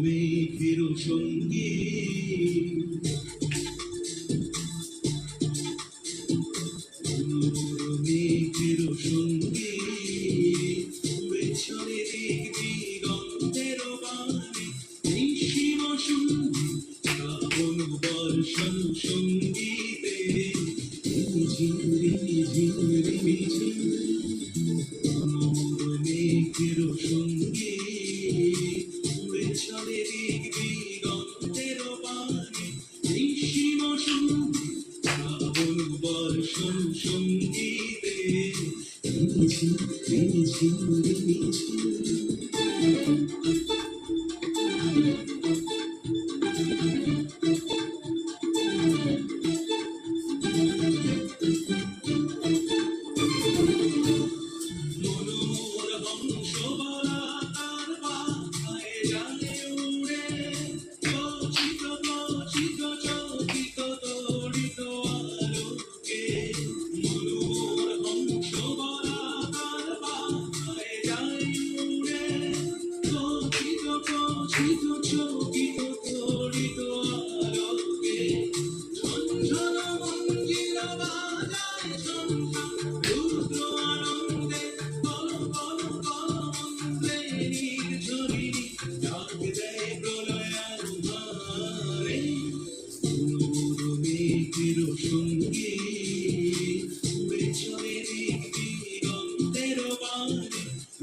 মেঘের সঙ্গী মেঘের সঙ্গী উড়ে চলে দিগন্তের বাণী নিশিম সঙ্গী শ্রাবণ বর্ষণ সঙ্গীতে ঝিমরি ঝিমরি ঝিম মেঘের সঙ্গী উড়ে চলে দিগন্তের বাণী নিশিম সঙ্গী শ্রাবণ বর্ষণ সঙ্গীতে ঝিমরি ঝিমরি ঝিম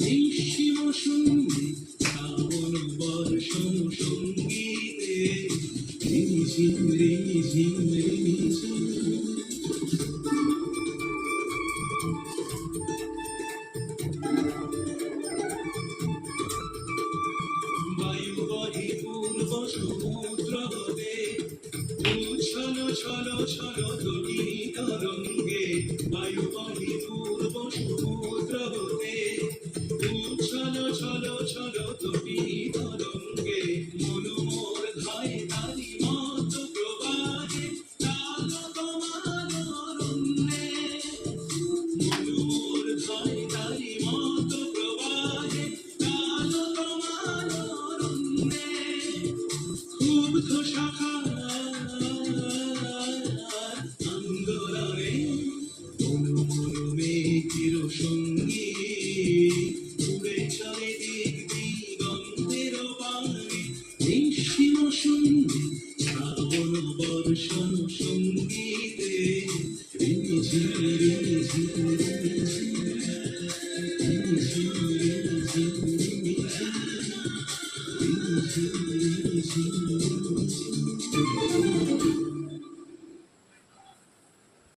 নিশিম সঙ্গী শ্রাবণ বর্ষণ সঙ্গীতে ঝিমরি ঝিমরি ঝিম বায়ু বহে পূর্ব সমুদ্র হতে ছলো ছলো ছলো তটি তরঙ্গে বায়ু বহে পূর্ব সমুদ্র হতে ছলো ছলো ছলো তটি তরঙ্গে মনোমোর ধায় তারি মত প্রবাহে চালো তোমার অরণ্যে মনোমোর ধায় তারি মত প্রবাহে চালো তোমার অরণ্যে ক্ষুব্ধ শাখা আন্দোলনে মেঘের সঙ্গী উড়ে চলে দিগন্তের বাণী নিশিম সঙ্গী শ্রাবণ বর্ষণ